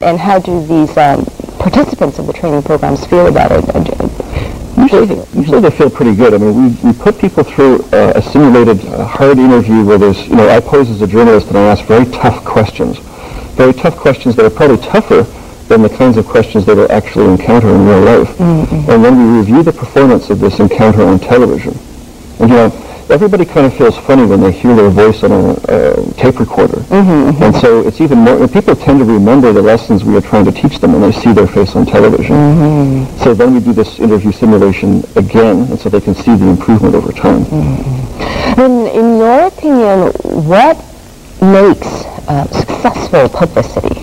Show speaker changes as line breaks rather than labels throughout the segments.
And how do these participants of the training programs feel about it?
Usually they feel pretty good. I mean, we put people through a simulated hard interview where there's, I pose as a journalist and I ask very tough questions that are probably tougher than the kinds of questions that they'll actually encounter in real life. Mm-hmm. And then we review the performance of this encounter on television. And everybody kind of feels funny when they hear their voice on a tape recorder. Mm-hmm. And so it's even more, people tend to remember the lessons we are trying to teach them when they see their face on television. Mm-hmm. So then we do this interview simulation again, and so they can see the improvement over time.
Mm-hmm. And in your opinion, what makes successful publicity?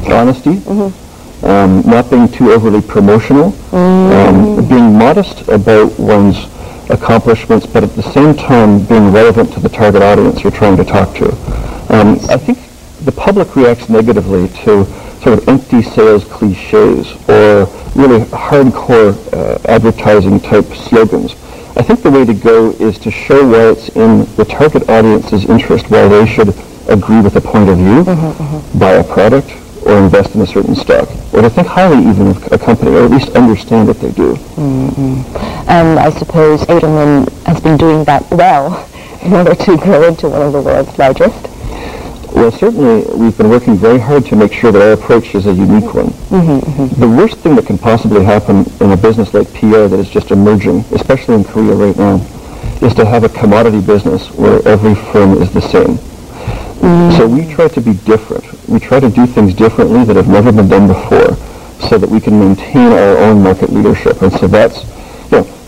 Honesty, mm-hmm. Not being too overly promotional, mm-hmm. Being modest about one's accomplishments, but at the same time being relevant to the target audience you're trying to talk to. I think the public reacts negatively to sort of empty sales cliches or really hardcore advertising type slogans. I think the way to go is to show why it's in the target audience's interest, why they should agree with a point of view, buy a product, or invest in a certain stock, or to think highly even of a company, or at least understand what they do.
And I suppose Edelman has been doing that well in order to grow into one of the world's largest.
Well, certainly we've been working very hard to make sure that our approach is a unique one. The worst thing that can possibly happen in a business like PR that is just emerging, especially in Korea right now, is to have a commodity business where every firm is the same. So we try to be different. We try to do things differently that have never been done before so that we can maintain our own market leadership. And so that's,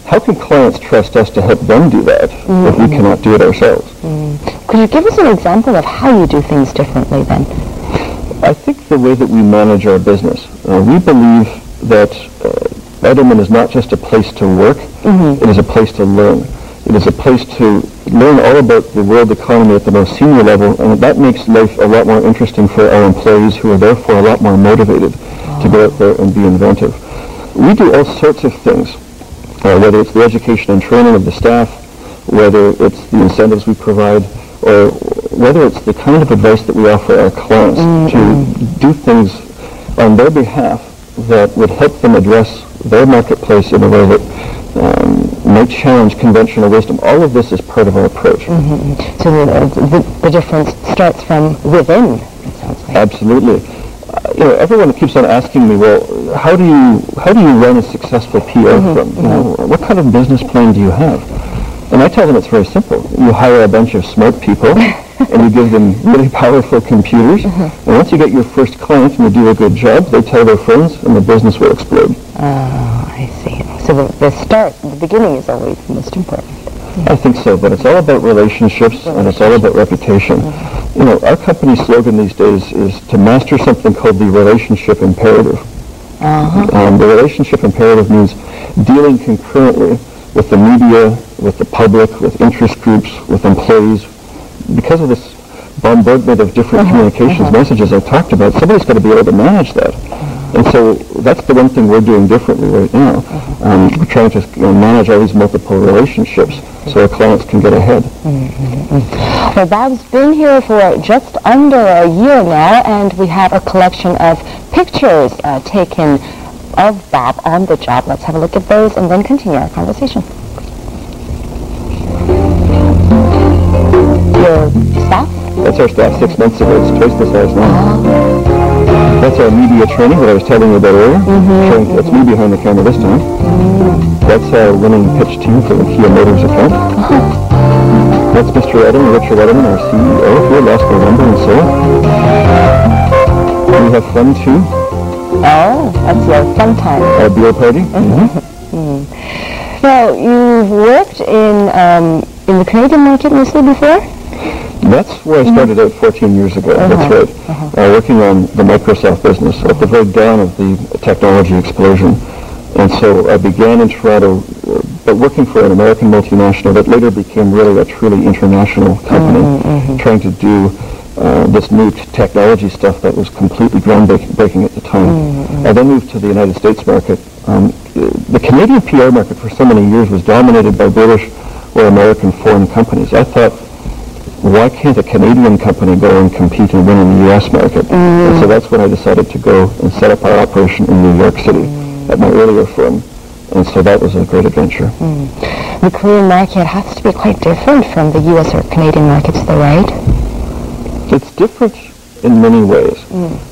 how can clients trust us to help them do that if we cannot do it ourselves?
Could you give us an example of how you do things differently then?
I think the way that we manage our business. We believe that Edelman is not just a place to work, it is a place to learn. It is a place to learn all about the world economy at the most senior level, and that makes life a lot more interesting for our employees, who are therefore a lot more motivated to go out there and be inventive. We do all sorts of things, whether it's the education and training of the staff, whether it's the incentives we provide, or whether it's the kind of advice that we offer our clients to do things on their behalf that would help them address their marketplace in a way that might challenge conventional wisdom. All of this is part of our approach.
So the difference starts from within, it sounds like.
Absolutely. Everyone keeps on asking me, well, how do you run a successful PR firm? What kind of business plan do you have? And I tell them it's very simple. You hire a bunch of smart people and you give them really powerful computers. And once you get your first client and you do a good job, they tell their friends and the business will explode.
Oh, I see. So the beginning is always the most important.
I think so, but it's all about relationships and it's all about reputation. Our company's slogan these days is to master something called the relationship imperative. The relationship imperative means dealing concurrently with the media, with the public, with interest groups, with employees. Because of this bombardment of different communications messages I talked about, somebody's got to be able to manage that. And so that's the one thing we're doing differently right now. We're trying to manage all these multiple relationships so our clients can get ahead.
Well, Bob's been here for just under a year now, and we have a collection of pictures taken of Bob on the job. Let's have a look at those and then continue our conversation. Your staff?
That's our staff 6 months ago. It's twice the size now. That's our media training that I was telling you about earlier. That's me behind the camera this time. That's our winning pitch team for the Kia Motors account. That's Mr. Edelman, Richard Edelman, our CEO here last November and so on. We have fun too.
Oh, that's your fun time.
Our beer party.
Well, you've worked in the Canadian market mostly before?
That's where I started out 14 years ago. That's right. Working on the Microsoft business at the very dawn of the technology explosion. And so I began in Toronto, but working for an American multinational that later became really a truly international company, trying to do this new technology stuff that was completely groundbreaking at the time. I then moved to the United States market. The Canadian PR market for so many years was dominated by British or American foreign companies. I thought why can't a Canadian company go and compete and win in the U.S. market? And so that's when I decided to go and set up our operation in New York City at my earlier firm. And so that was a great adventure.
The Korean market has to be quite different from the U.S. or Canadian markets, though, right?
It's different in many ways,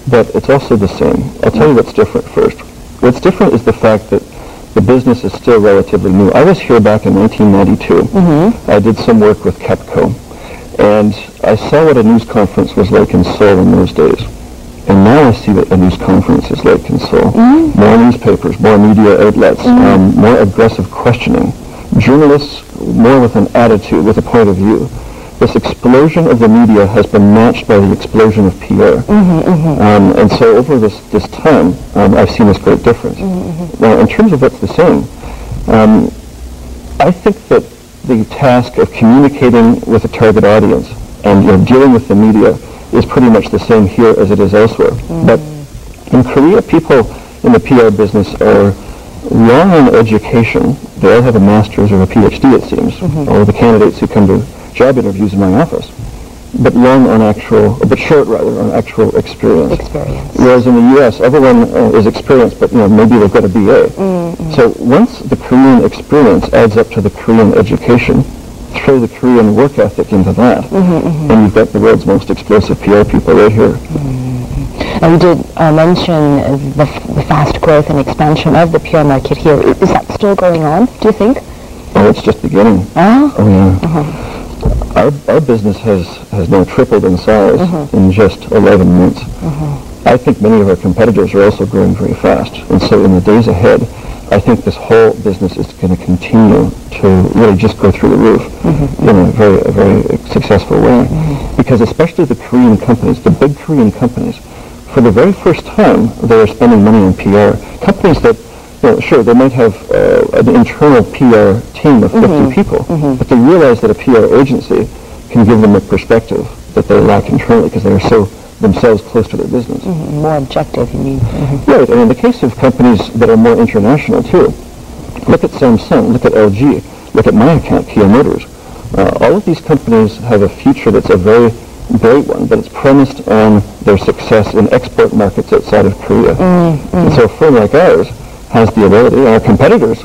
but it's also the same. I'll tell you what's different first. What's different is the fact that the business is still relatively new. I was here back in 1992. I did some work with KEPCO, and I saw what a news conference was like in Seoul in those days. And now I see what a news conference is like in Seoul. More newspapers, more media outlets, more aggressive questioning. Journalists more with an attitude, with a point of view. This explosion of the media has been matched by the explosion of PR. And so over this time, I've seen this great difference. Now, in terms of what's the same, I think that the task of communicating with a target audience and dealing with the media is pretty much the same here as it is elsewhere. But in Korea, people in the PR business are long on education. They all have a master's or a PhD, it seems, all of the candidates who come to job interviews in my office, but short on actual experience. Whereas in the U.S., everyone is experienced, but maybe they've got a BA. So once the Korean experience adds up to the Korean education, throw the Korean work ethic into that, and you've got the world's most explosive PR people right here.
And you did mention the fast growth and expansion of the PR market here. Is that still going on, do you think?
Oh, it's just beginning. Oh yeah. Our business has now tripled in size in just 11 months. I think many of our competitors are also growing very fast. And so in the days ahead, I think this whole business is going to continue to really just go through the roof in a very successful way. Because especially the Korean companies, the big Korean companies, for the very first time, they are spending money on PR. Companies that, sure, they might have an internal PR team of 50 people, but they realize that a PR agency can give them a perspective that they lack internally because they are so themselves close to their business.
More objective, you mean?
Right, and in the case of companies that are more international too, look at Samsung, look at LG, look at my account, Kia Motors. All of these companies have a future that's a very bright one, but it's premised on their success in export markets outside of Korea. And so a firm like ours has the ability, and our competitors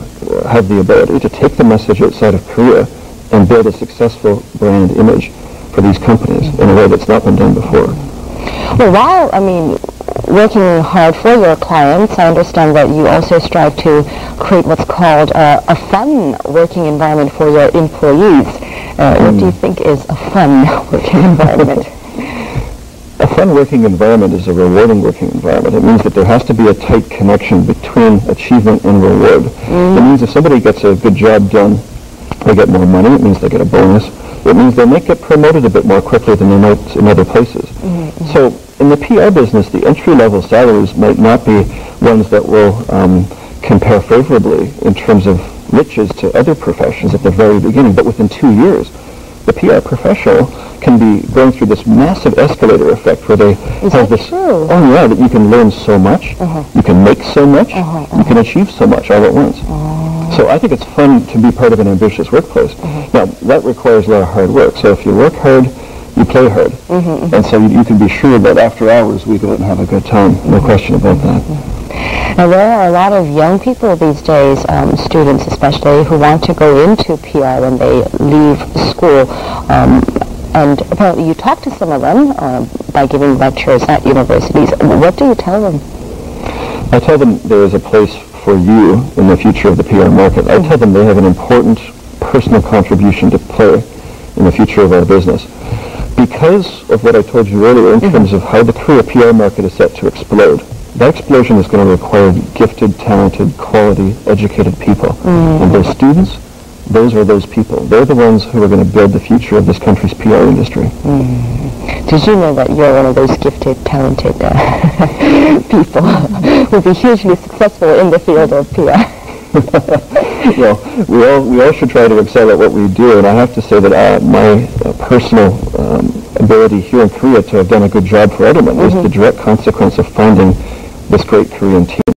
have the ability to take the message outside of Korea and build a successful brand image for these companies in a way that's not been done before.
Well, while, working hard for your clients, I understand that you also strive to create what's called a fun working environment for your employees. What do you think is a fun working environment?
A fun working environment is a rewarding working environment. It means that there has to be a tight connection between achievement and reward. It means if somebody gets a good job done, they get more money. It means they get a bonus. It means they might get promoted a bit more quickly than they might in other places. So in the PR business, the entry-level salaries might not be ones that will compare favorably in terms of riches to other professions at the very beginning, but within 2 years, the PR professional can be going through this massive escalator effect where they have this, that you can learn so much, you can make so much, you can achieve so much all at once. So I think it's fun to be part of an ambitious workplace. Now, that requires a lot of hard work. So if you work hard, you play hard. And so you can be sure that after hours we go out and have a good time. No question about that.
Now, there are a lot of young people these days, students especially, who want to go into PR when they leave school. And apparently you talk to some of them by giving lectures at universities. What do you tell them?
I tell them there is a place for you in the future of the PR market. I tell them they have an important personal contribution to play in the future of our business. Because of what I told you earlier in terms of how the Korea PR market is set to explode, that explosion is going to require gifted, talented, quality, educated people. And those students, those are those people. They're the ones who are going to build the future of this country's PR industry.
Did you know that you're one of those gifted, talented people who will be hugely successful in the field of PR?
Well, we all should try to excel at what we do, and I have to say that my personal ability here in Korea to have done a good job for Edelman is the direct consequence of finding this great Korean team.